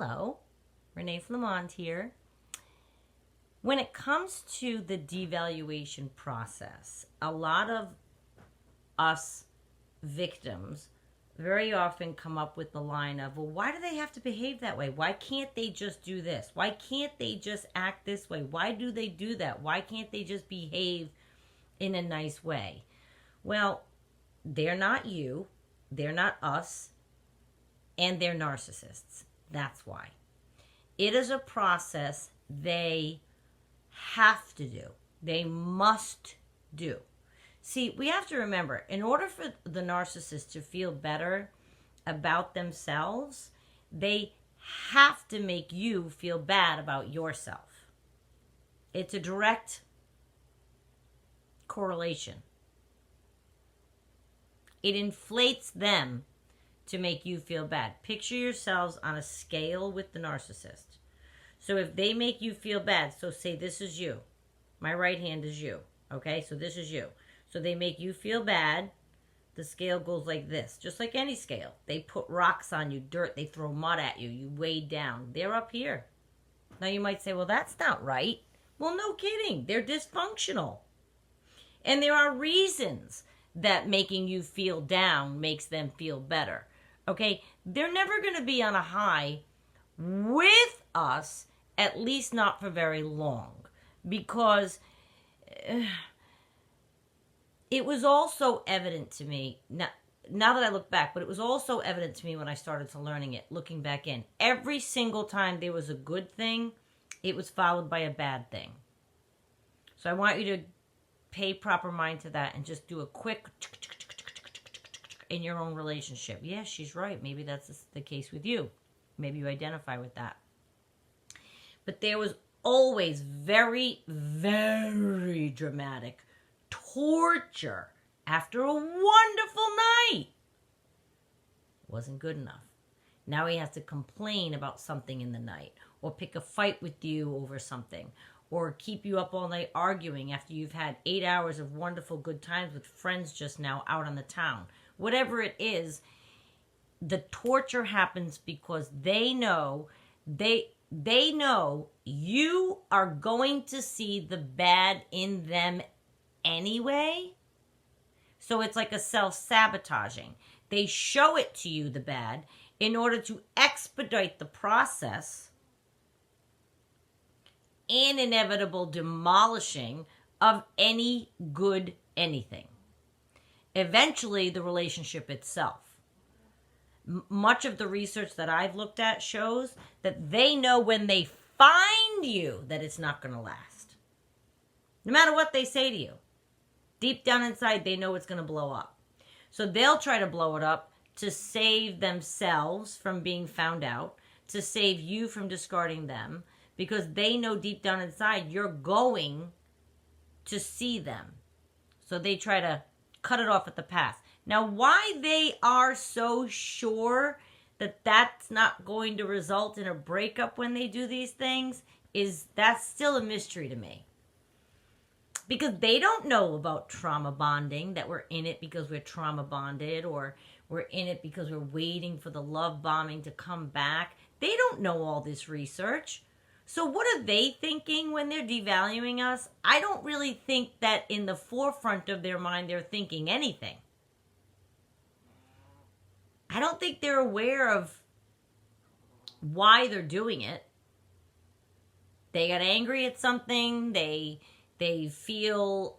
Hello, Renee Flamond here. When it comes to the devaluation process, a lot of us victims very often come up with the line of, well, why do they have to behave that way? Why can't they just do this? Why can't they just act this way? Why do they do that? Why can't they just behave in a nice way? Well, they're not you, they're not us, and they're narcissists. That's why. It is a process they have to do. They must do. See, we have to remember, in order for the narcissist to feel better about themselves, they have to make you feel bad about yourself. It's a direct correlation. It inflates them to make you feel bad. Picture yourselves on a scale with the narcissist. So if they make you feel bad, so say this is you. My right hand is you. Okay, so this is you. So they make you feel bad. The scale goes like this, just like any scale. They put rocks on you, dirt, they throw mud at you, you weigh down. They're up here. Now you might say, well, that's not right. Well, no kidding. They're dysfunctional. And there are reasons that making you feel down makes them feel better. Okay? They're never going to be on a high with us, at least not for very long. Because it was also evident to me, now that I look back, but it was also evident to me when I started to learning it, looking back in. Every single time there was a good thing, it was followed by a bad thing. So I want you to pay proper mind to that and just do a quick in your own relationship. Yes, she's right. Maybe that's the case with you. Maybe you identify with that. But there was always very, very dramatic torture after a wonderful night. Wasn't good enough. Now he has to complain about something in the night, or pick a fight with you over something, or keep you up all night arguing after you've had 8 hours of wonderful good times with friends just now out on the town. Whatever it is, the torture happens because they know you are going to see the bad in them anyway. So it's like a self-sabotaging. They show it to you, the bad, in order to expedite the process and inevitable demolishing of any good anything. Eventually, the relationship itself. Much of the research that I've looked at shows that they know when they find you that it's not going to last. No matter what they say to you. Deep down inside, they know it's going to blow up. So they'll try to blow it up to save themselves from being found out, to save you from discarding them, because they know deep down inside you're going to see them. So they try to cut it off at the pass. Now, why they are so sure that that's not going to result in a breakup when they do these things that's still a mystery to me. Because they don't know about trauma bonding, that we're in it because we're trauma bonded, or we're in it because we're waiting for the love bombing to come back. They don't know all this research. So what are they thinking when they're devaluing us? I don't really think that in the forefront of their mind they're thinking anything. I don't think they're aware of why they're doing it. They got angry at something. They feel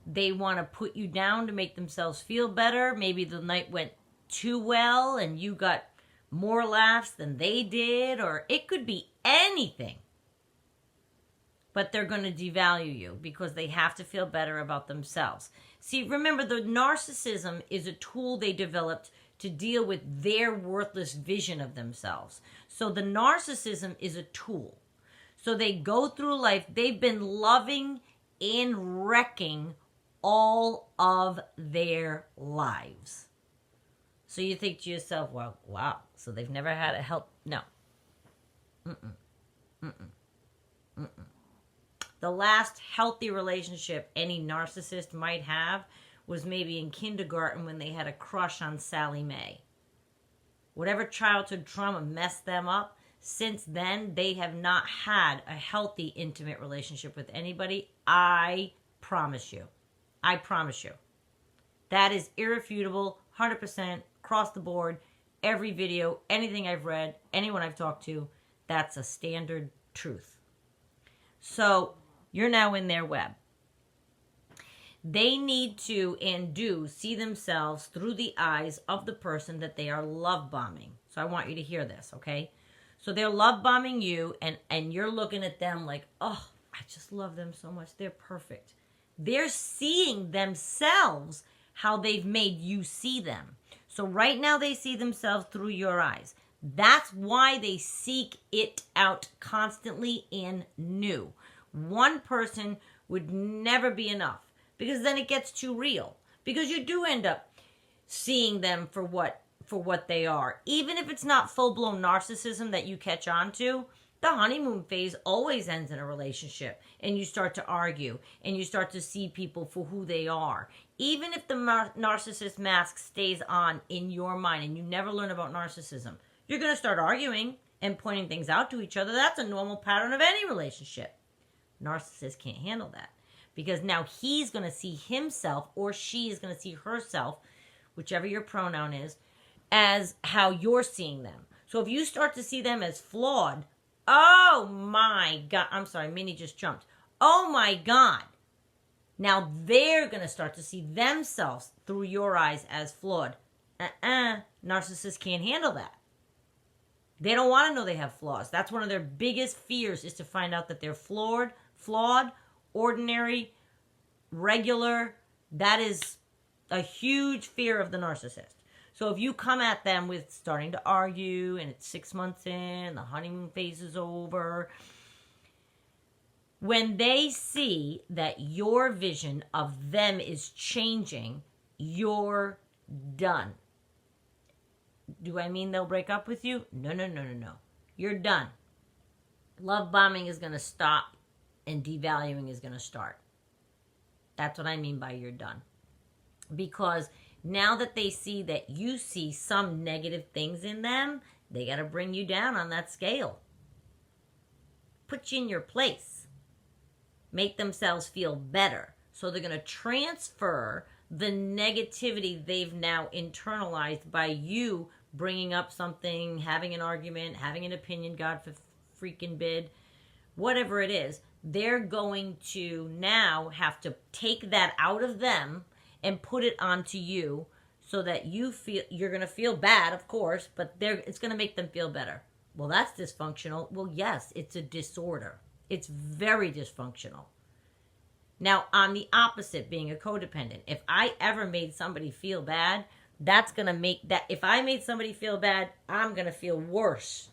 they want to put you down to make themselves feel better. Maybe the night went too well and you got more laughs than they did, or it could be anything. But they're going to devalue you because they have to feel better about themselves. See, remember, the narcissism is a tool they developed to deal with their worthless vision of themselves. So the narcissism is a tool. So they go through life, they've been loving and wrecking all of their lives. So you think to yourself, well, wow, so they've never had a help. No. The last healthy relationship any narcissist might have was maybe in kindergarten when they had a crush on Sally Mae. Whatever childhood trauma messed them up, since then, they have not had a healthy, intimate relationship with anybody. I promise you. I promise you. That is irrefutable, 100%, across the board. Every video, anything I've read, anyone I've talked to, that's a standard truth. So, you're now in their web. They need to and do see themselves through the eyes of the person that they are love bombing. So I want you to hear this, okay? So they're love bombing you, and you're looking at them like, oh, I just love them so much. They're perfect. They're seeing themselves how they've made you see them. So right now they see themselves through your eyes. That's why they seek it out constantly and new. One person would never be enough, because then it gets too real. Because you do end up seeing them for what they are. Even if it's not full-blown narcissism that you catch on to, the honeymoon phase always ends in a relationship. And you start to argue. And you start to see people for who they are. Even if the narcissist mask stays on in your mind and you never learn about narcissism, you're going to start arguing and pointing things out to each other. That's a normal pattern of any relationship. Narcissist can't handle that. Because now he's going to see himself, or she is going to see herself, whichever your pronoun is, as how you're seeing them. So if you start to see them as flawed, oh my God. I'm sorry, Minnie just jumped. Oh my God. Now they're going to start to see themselves through your eyes as flawed. Narcissists can't handle that. They don't want to know they have flaws. That's one of their biggest fears, is to find out that they're flawed, ordinary, regular. That is a huge fear of the narcissist. So if you come at them with starting to argue, and it's 6 months in, the honeymoon phase is over, when they see that your vision of them is changing, you're done. Do I mean they'll break up with you? No. You're done. Love bombing is going to stop, and devaluing is going to start. That's what I mean by you're done. Because now that they see that you see some negative things in them, they got to bring you down on that scale. Put you in your place. Make themselves feel better. So they're going to transfer the negativity they've now internalized by you bringing up something, having an argument, having an opinion, God freaking bid, whatever it is. They're going to now have to take that out of them and put it onto you, so that you're going to feel bad, of course, but it's going to make them feel better. Well, that's dysfunctional. Well, yes, it's a disorder. It's very dysfunctional. Now, on the opposite, being a codependent, if I ever made somebody feel bad, that's going to make that, if I made somebody feel bad, I'm going to feel worse.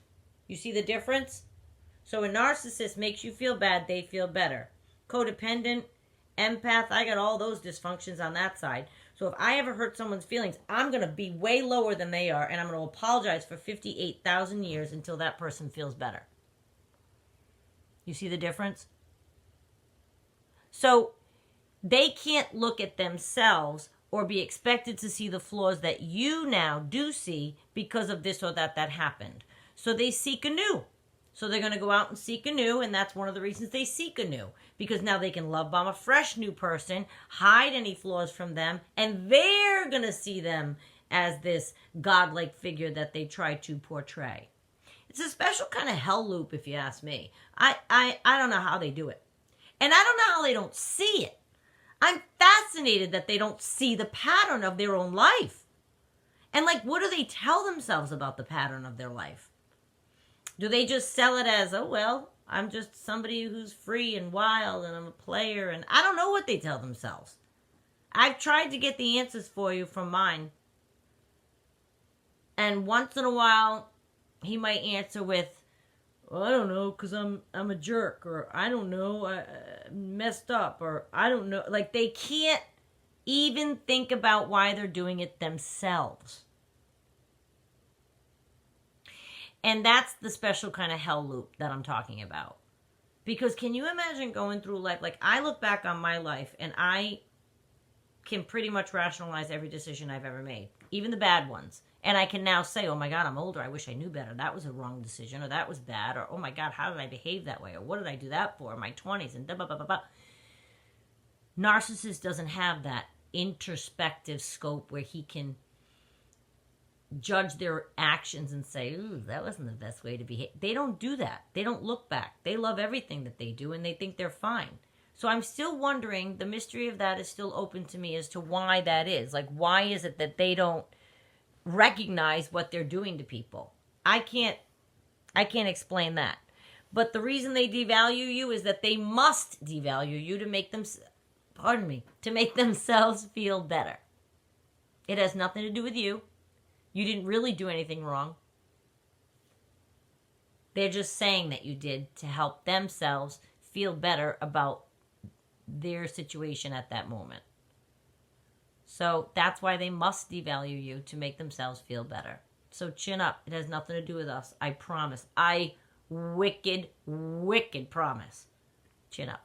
You see the difference? So a narcissist makes you feel bad, they feel better. Codependent, empath, I got all those dysfunctions on that side. So if I ever hurt someone's feelings, I'm going to be way lower than they are, and I'm going to apologize for 58,000 years until that person feels better. You see the difference? So they can't look at themselves or be expected to see the flaws that you now do see because of this or that happened. So they seek anew. So they're going to go out and seek anew, and that's one of the reasons they seek anew. Because now they can love bomb a fresh new person, hide any flaws from them, and they're going to see them as this godlike figure that they try to portray. It's a special kind of hell loop, if you ask me. I don't know how they do it. And I don't know how they don't see it. I'm fascinated that they don't see the pattern of their own life. And what do they tell themselves about the pattern of their life? Do they just sell it as, oh, well, I'm just somebody who's free and wild and I'm a player, and I don't know what they tell themselves. I've tried to get the answers for you from mine. And once in a while, he might answer with, well, I don't know, because I'm a jerk, or I don't know, I messed up, or I don't know. They can't even think about why they're doing it themselves. And that's the special kind of hell loop that I'm talking about. Because can you imagine going through life? I look back on my life and I can pretty much rationalize every decision I've ever made, even the bad ones. And I can now say, oh my God, I'm older. I wish I knew better. That was a wrong decision, or that was bad, or oh my God, how did I behave that way? Or what did I do that for in my 20s? And blah, blah, blah, blah, blah. Narcissist doesn't have that introspective scope where he can judge their actions and say, ooh, that wasn't the best way to behave. They don't do that. They don't look back. They love everything that they do, and they think they're fine. So I'm still wondering, the mystery of that is still open to me as to why that is. Like, why is it that they don't recognize what they're doing to people? I can't explain that. But the reason they devalue you is that they must devalue you to make them, to make themselves feel better. It has nothing to do with you. You didn't really do anything wrong. They're just saying that you did to help themselves feel better about their situation at that moment. So that's why they must devalue you, to make themselves feel better. So chin up. It has nothing to do with us. I promise. I wicked promise. Chin up.